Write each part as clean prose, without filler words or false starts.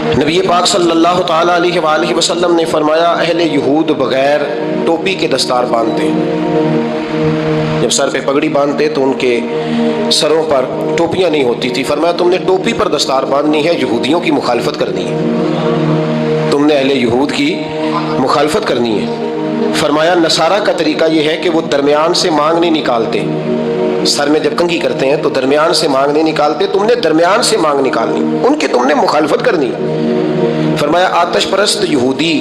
نبی پاک صلی اللہ تعالیٰ علیہ وآلہ وسلم نے فرمایا اہل یہود بغیر ٹوپی کے دستار باندھتے، جب سر پہ پگڑی باندھتے تو ان کے سروں پر ٹوپیاں نہیں ہوتی تھی. فرمایا تم نے ٹوپی پر دستار باندھنی ہے، یہودیوں کی مخالفت کرنی ہے، تم نے اہل یہود کی مخالفت کرنی ہے. فرمایا نصارہ کا طریقہ یہ ہے کہ وہ درمیان سے مانگ نہیں نکالتے، سر میں جب کنگھی کرتے ہیں تو درمیان سے مانگ نہیں نکالتے، تم نے درمیان سے مانگ نکالنی، ان کی تم نے مخالفت کرنی. فرمایا آتش پرست یہودی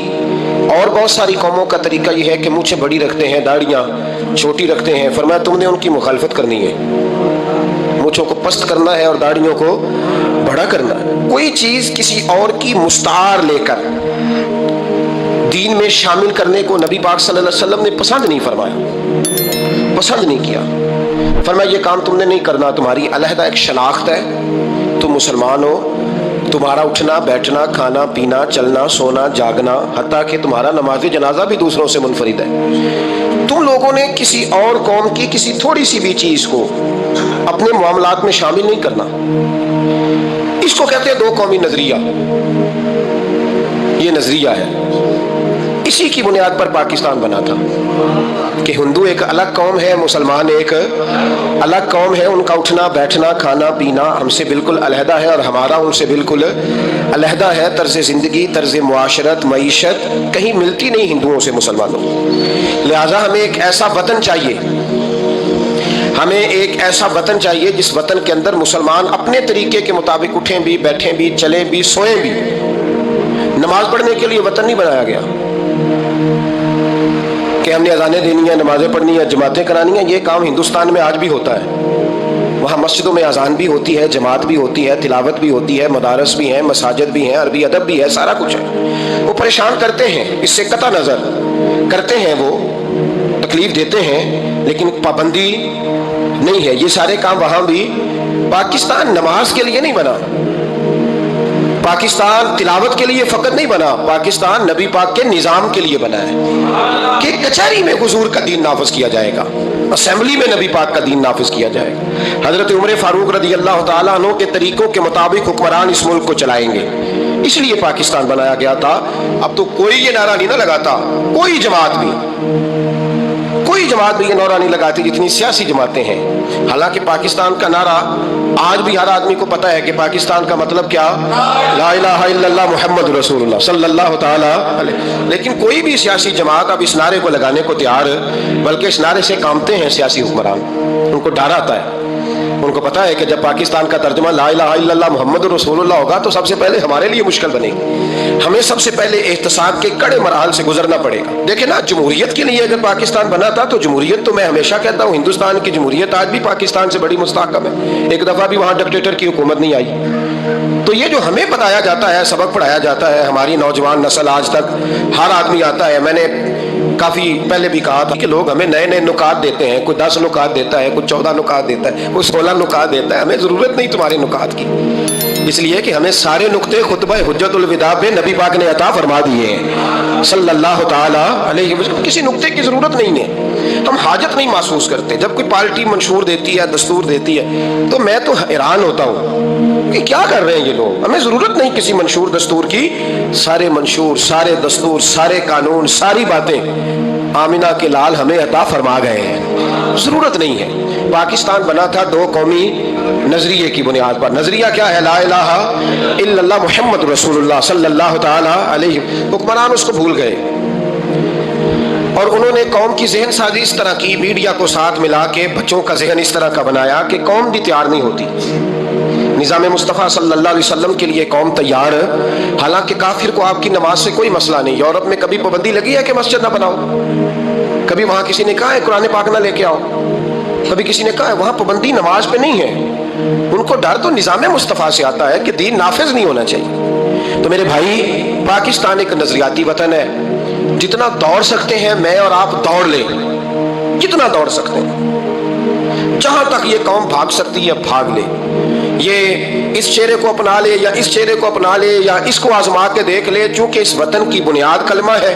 اور بہت ساری قوموں کا طریقہ یہ ہے کہ مونچھیں بڑی رکھتے ہیں، داڑیاں چھوٹی رکھتے ہیں. فرمایا تم نے ان کی مخالفت کرنی ہے، مونچھوں کو پست کرنا ہے اور داڑیوں کو بڑا کرنا ہے. کوئی چیز کسی اور کی مستعار لے کر دین میں شامل کرنے کو نبی پاک صلی اللہ علیہ وسلم نے پسند نہیں فرمایا، پسند نہیں کیا. فرمایا یہ کام تم نے نہیں کرنا، تمہاری علیحدہ ایک شناخت ہے، تم مسلمان ہو، تمہارا اٹھنا بیٹھنا کھانا پینا چلنا سونا جاگنا حتیٰ کہ تمہارا نماز جنازہ بھی دوسروں سے منفرد ہے. تم لوگوں نے کسی اور قوم کی کسی تھوڑی سی بھی چیز کو اپنے معاملات میں شامل نہیں کرنا. اس کو کہتے ہیں دو قومی نظریہ. یہ نظریہ ہے، اسی کی بنیاد پر پاکستان بنا تھا کہ ہندو ایک الگ قوم ہے، مسلمان ایک الگ قوم ہے، ان کا اٹھنا بیٹھنا کھانا پینا ہم سے بالکل علیحدہ ہے اور ہمارا ان سے بالکل علیحدہ ہے. طرز زندگی طرز معاشرت معیشت کہیں ملتی نہیں ہندوؤں سے مسلمانوں. لہٰذا ہمیں ایک ایسا وطن چاہیے، ہمیں ایک ایسا وطن چاہیے جس وطن کے اندر مسلمان اپنے طریقے کے مطابق اٹھیں بھی بیٹھیں بھی چلیں بھی سوئیں بھی. نماز پڑھنے کے لیے وطن نہیں بنایا گیا کہ ہم نے اذانیں دینی ہیں، نمازیں پڑھنی ہیں، جماعتیں کرانی ہیں. یہ کام ہندوستان میں آج بھی ہوتا ہے، وہاں مسجدوں میں اذان بھی ہوتی ہے، جماعت بھی ہوتی ہے، تلاوت بھی ہوتی ہے، مدارس بھی ہیں، مساجد بھی ہیں، عربی ادب بھی ہے، سارا کچھ ہے. وہ پریشان کرتے ہیں، اس سے قطع نظر کرتے ہیں، وہ تکلیف دیتے ہیں، لیکن پابندی نہیں ہے. یہ سارے کام وہاں بھی. پاکستان نماز کے لیے نہیں بنا، پاکستان تلاوت کے لیے فقط نہیں بنا، پاکستان نبی پاک کے نظام کے لیے بنا ہے کہ کچہری میں حضور کا دین نافذ کیا جائے گا، اسمبلی میں نبی پاک کا دین نافذ کیا جائے گا. حضرت عمر فاروق رضی اللہ تعالیٰ عنہ کے طریقوں کے مطابق حکمران اس ملک کو چلائیں گے، اس لیے پاکستان بنایا گیا تھا. اب تو کوئی یہ نعرہ نہیں نہ لگاتا، کوئی جماعت بھی یہ نعرہ نہیں لگاتی جتنی سیاسی جماعتیں ہیں. حالانکہ پاکستان کا نعرہ آج بھی ہر آدمی کو پتا ہے کہ پاکستان کا مطلب کیا، لا الہ الا اللہ محمد رسول اللہ صلی اللہ تعالی علیہ. لیکن کوئی بھی سیاسی جماعت اب اس نعرے کو لگانے کو تیار، بلکہ اس نعرے سے کامتے ہیں سیاسی حکمران. ان کو ڈر آتا ہے، ان کو پتا ہے کہ جب پاکستان کا ترجمہ لا الہ الا اللہ محمد رسول اللہ ہوگا تو سب سے پہلے ہمارے لیے مشکل بنے گی، ہمیں سب سے پہلے احتساب کے کڑے مراحل سے گزرنا پڑے گا. دیکھیں نا، جمہوریت کے لیے اگر پاکستان بنا تھا تو جمہوریت تو میں ہمیشہ کہتا ہوں ہندوستان کی جمہوریت آج بھی پاکستان سے بڑی مستحکم ہے، ایک دفعہ بھی وہاں ڈکٹیٹر کی حکومت نہیں آئی. تو یہ جو ہمیں بتایا جاتا ہے، سبق پڑھایا جاتا ہے، ہماری نوجوان نسل آج تک ہر آدمی آتا ہے. میں نے کافی پہلے بھی کہا تھا کہ لوگ ہمیں نئے نئے نکات دیتے ہیں، کوئی 10 نکات دیتا ہے، کوئی 14 نکات دیتا ہے، کوئی 16 نکات دیتا ہے. ہمیں ضرورت نہیں تمہارے نکات کی، اس لیے کہ ہمیں سارے نقطے خطبہ حجت الوداع پہ نبی پاک نے عطا فرما دیے ہیں صلی اللہ تعالی علیہ وسلم. کسی نقطے کی ضرورت نہیں ہے، ہم حاجت نہیں محسوس کرتے. جب کوئی پارٹی منشور دیتی ہے، دستور دیتی ہے، تو میں تو حیران ہوتا ہوں کہ کیا کر رہے ہیں یہ لوگ. ہمیں ضرورت نہیں کسی منشور دستور کی. سارے منشور سارے دستور سارے قانون ساری باتیں آمینہ کے لال ہمیں عطا فرما گئے ہیں، ضرورت نہیں ہے. پاکستان بنا تھا دو قومی نظریے کی بنیاد پر. نظریہ کیا ہے؟ لا الہ الا اللہ محمد رسول اللہ صلی اللہ تعالی علیہ. حکمران اس کو بھول گئے اور انہوں نے قوم کی ذہن سازی اس طرح کی، میڈیا کو ساتھ ملا کے بچوں کا ذہن اس طرح کا بنایا کہ قوم بھی تیار نہیں ہوتی. نظام مصطفیٰ صلی اللہ علیہ وسلم کے لیے قوم تیار، حالانکہ کافر کو آپ کی نماز سے کوئی مسئلہ نہیں. یورپ میں کبھی پابندی لگی ہے کہ مسجد نہ بناؤ؟ کبھی وہاں کسی نے کہا ہے قرآن پاک نہ لے کے آؤ؟ کبھی کسی نے کہا ہے؟ وہاں پابندی نماز پہ نہیں ہے. ان کو ڈر تو نظام مصطفیٰ سے آتا ہے کہ دین نافذ نہیں ہونا چاہیے. تو میرے بھائی، پاکستان ایک نظریاتی وطن ہے. جتنا دوڑ سکتے ہیں میں اور آپ دوڑ لیں، جتنا دوڑ سکتے ہیں، جہاں تک یہ قوم بھاگ سکتی ہے بھاگ لے. یہ اس چہرے کو اپنا لے یا اس چہرے کو اپنا لے یا اس کو آزما کے دیکھ لے. چونکہ اس وطن کی بنیاد کلمہ ہے،